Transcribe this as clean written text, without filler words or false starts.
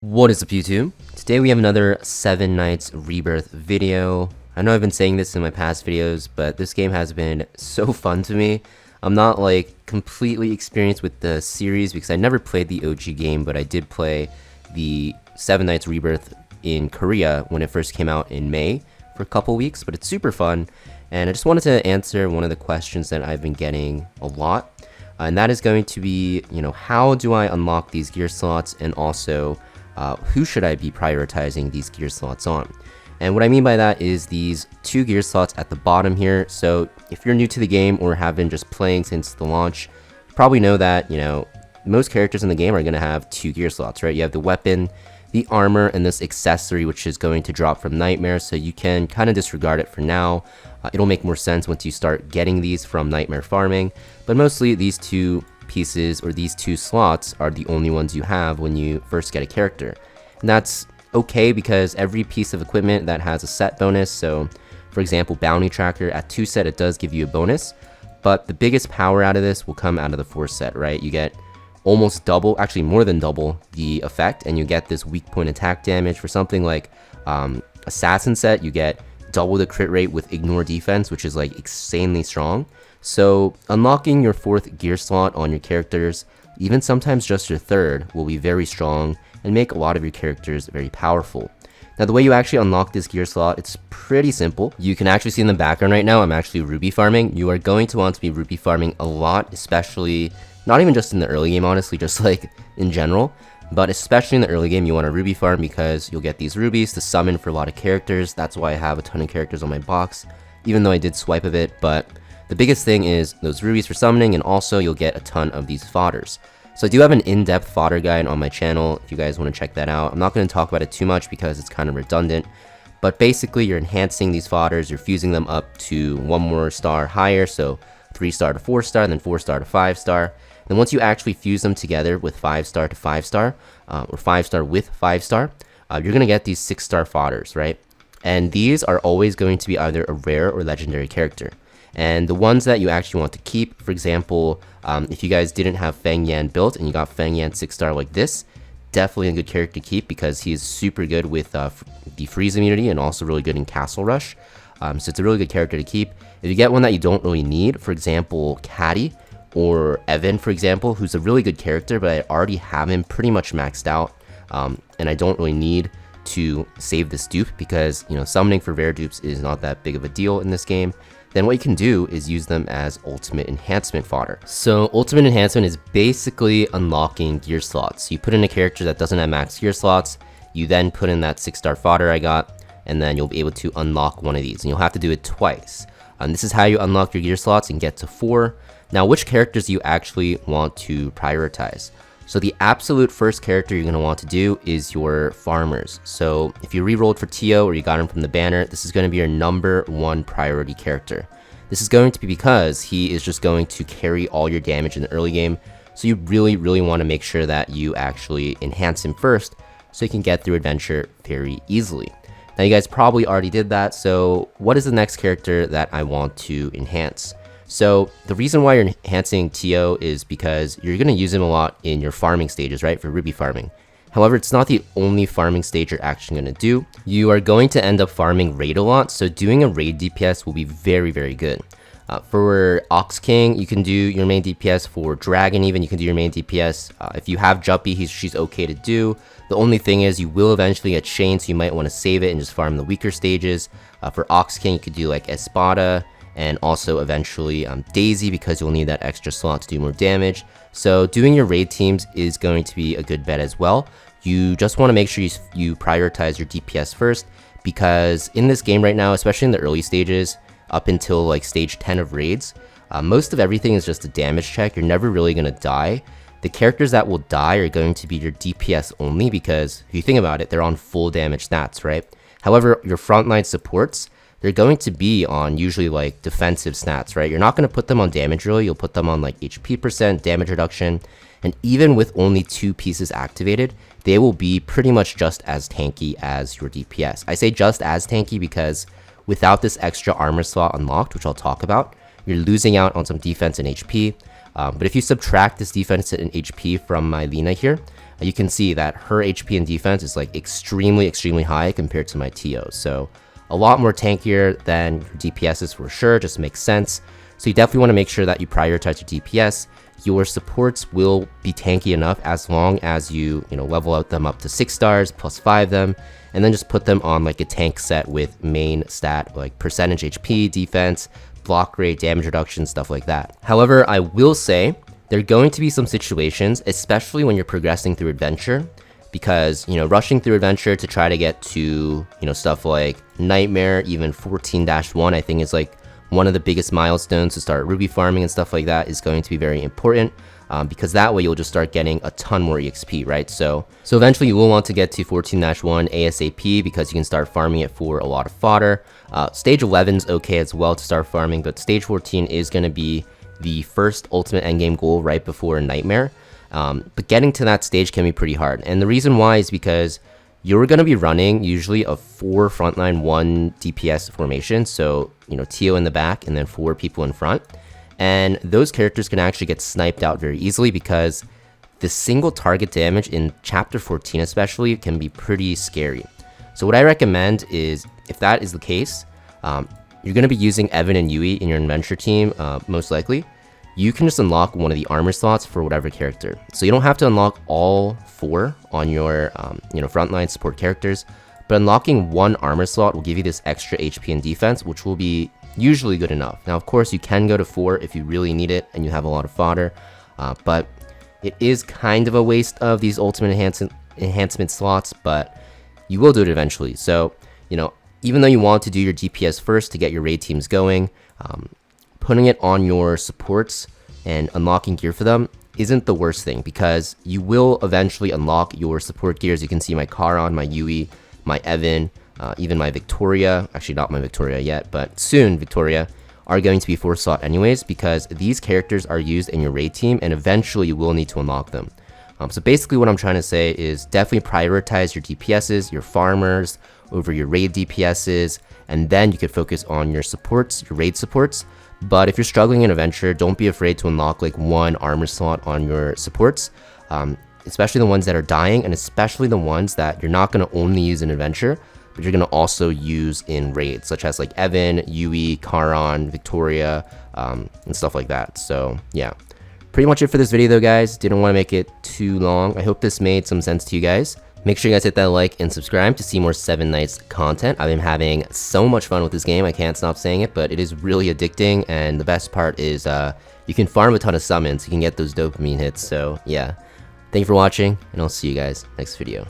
What is up, YouTube? Today we have another 7 Nights Rebirth video. I know I've been saying this in my past videos, but this game has been so fun to me. I'm not like completely experienced with the series because I never played the OG game, but I did play the 7 Nights Rebirth in Korea when it first came out in May for a couple weeks, but it's super fun. And I just wanted to answer one of the questions that I've been getting a lot. And that is going to be, how do I unlock these gear slots, and also who should I be prioritizing these gear slots on? And what I mean by that is these 2 gear slots at the bottom here. So if you're new to the game or have been just playing since the launch, you probably know that, most characters in the game are going to have 2 gear slots, right? You have the weapon, the armor, and this accessory, which is going to drop from Nightmare. So you can kind of disregard it for now. It'll make more sense once you start getting these from Nightmare farming. But mostly these 2 pieces or these 2 slots are the only ones you have when you first get a character. And that's okay because every piece of equipment that has a set bonus, so for example bounty tracker at 2 set, it does give you a bonus, but the biggest power out of this will come out of the 4 set, right? You get almost double, actually more than double the effect, and you get this weak point attack damage. For something like assassin set, you get double the crit rate with ignore defense, which is like insanely strong. So unlocking your 4th gear slot on your characters, even sometimes just your 3rd, will be very strong and make a lot of your characters very powerful. Now the way you actually unlock this gear slot, it's pretty simple. You can actually see in the background right now, I'm actually ruby farming. You are going to want to be ruby farming a lot, especially, not even just in the early game honestly, just like in general, but especially in the early game you want to ruby farm because you'll get these rubies to summon for a lot of characters. That's why I have a ton of characters on my box, even though I did swipe a bit, but the biggest thing is those rubies for summoning, and also you'll get a ton of these fodders. So I do have an in-depth fodder guide on my channel if you guys want to check that out. I'm not going to talk about it too much because it's kind of redundant, but basically you're enhancing these fodders, you're fusing them up to 1 more star higher, so 3 star to 4 star, then 4 star to 5 star. Then once you actually fuse them together with 5 star to 5 star, or 5 star with 5 star, you're going to get these 6 star fodders, right? And these are always going to be either a rare or legendary character. And the ones that you actually want to keep, for example, if you guys didn't have Feng Yan built and you got Feng Yan 6 star like this, definitely a good character to keep because he is super good with the freeze immunity and also really good in Castle Rush. So it's a really good character to keep. If you get one that you don't really need, for example, Caddy or Evan, for example, who's a really good character, but I already have him pretty much maxed out, and I don't really need to save this dupe because, summoning for rare dupes is not that big of a deal in this game. Then what you can do is use them as ultimate enhancement fodder. So ultimate enhancement is basically unlocking gear slots. You put in a character that doesn't have max gear slots, you then put in that 6 star fodder I got, and then you'll be able to unlock one of these, and you'll have to do it twice. And this is how you unlock your gear slots and get to 4. Now, which characters do you actually want to prioritize? So the absolute first character you're going to want to do is your farmers. So if you re-rolled for Tio or you got him from the banner, this is going to be your number 1 priority character. This is going to be because he is just going to carry all your damage in the early game. So you really want to make sure that you actually enhance him first so you can get through adventure very easily. Now you guys probably already did that, so what is the next character that I want to enhance? So the reason why you're enhancing Tio is because you're going to use him a lot in your farming stages, right, for ruby farming. However, it's not the only farming stage you're actually going to do. You are going to end up farming raid a lot, so doing a raid DPS will be very good. For Ox King, you can do your main DPS. For Dragon even, you can do your main DPS. If you have Juppy, she's okay to do. The only thing is you will eventually get Shane, so you might want to save it and just farm the weaker stages. For Ox King, you could do like Espada, and also eventually Daisy, because you'll need that extra slot to do more damage. So doing your raid teams is going to be a good bet as well. You just want to make sure you prioritize your DPS first, because in this game right now, especially in the early stages, up until like stage 10 of raids, most of everything is just a damage check. You're never really going to die. The characters that will die are going to be your DPS only, because if you think about it, they're on full damage stats, right? However, your frontline supports, they're going to be on usually like defensive stats, right? You're not going to put them on damage really, you'll put them on like HP percent, damage reduction, and even with only 2 pieces activated, they will be pretty much just as tanky as your DPS. I say just as tanky because without this extra armor slot unlocked, which I'll talk about, you're losing out on some defense and HP. But if you subtract this defense and HP from my Lina here, you can see that her HP and defense is like extremely high compared to my Tio. So a lot more tankier than your DPSs for sure, just makes sense. So you definitely want to make sure that you prioritize your DPS. Your supports will be tanky enough as long as you level out them up to 6 stars, plus 5 them, and then just put them on like a tank set with main stat like percentage HP, defense, block rate, damage reduction, stuff like that. However, I will say there are going to be some situations, especially when you're progressing through adventure, because rushing through adventure to try to get to stuff like Nightmare, even 14-1, I think is like one of the biggest milestones to start ruby farming and stuff like that, is going to be very important, because that way you'll just start getting a ton more EXP, right? So eventually you will want to get to 14-1 ASAP because you can start farming it for a lot of fodder. Stage 11's okay as well to start farming, but stage 14 is going to be the first ultimate endgame goal right before Nightmare. But getting to that stage can be pretty hard, and the reason why is because you're going to be running usually a 4 frontline 1 DPS formation, so Tio in the back and then 4 people in front, and those characters can actually get sniped out very easily because the single target damage in chapter 14 especially can be pretty scary. So what I recommend is, if that is the case, you're going to be using Evan and Yui in your adventure team, most likely. You can just unlock one of the armor slots for whatever character. So you don't have to unlock all 4 on your frontline support characters, but unlocking one armor slot will give you this extra HP and defense, which will be usually good enough. Now, of course, you can go to 4 if you really need it and you have a lot of fodder, but it is kind of a waste of these ultimate enhancement slots, but you will do it eventually. So, even though you want to do your DPS first to get your raid teams going, putting it on your supports and unlocking gear for them isn't the worst thing, because you will eventually unlock your support gears. You can see my Charon, my Yui, my Evan, even my Victoria, actually not my Victoria yet, but soon Victoria, are going to be 4 slot anyways, because these characters are used in your raid team and eventually you will need to unlock them. So basically what I'm trying to say is definitely prioritize your DPSs, your farmers, over your raid DPSs, and then you could focus on your supports, your raid supports. But if you're struggling in adventure, don't be afraid to unlock like 1 armor slot on your supports, especially the ones that are dying, and especially the ones that you're not going to only use in adventure, but you're going to also use in raids, such as like Evan, Yui, Charon, Victoria, and stuff like that. So yeah, pretty much it for this video though, guys. Didn't want to make it too long. I hope this made some sense to you guys. Make sure you guys hit that like and subscribe to see more 7 Nights content. I've been having so much fun with this game, I can't stop saying it, but it is really addicting, and the best part is you can farm a ton of summons, you can get those dopamine hits. So yeah, thank you for watching, and I'll see you guys next video.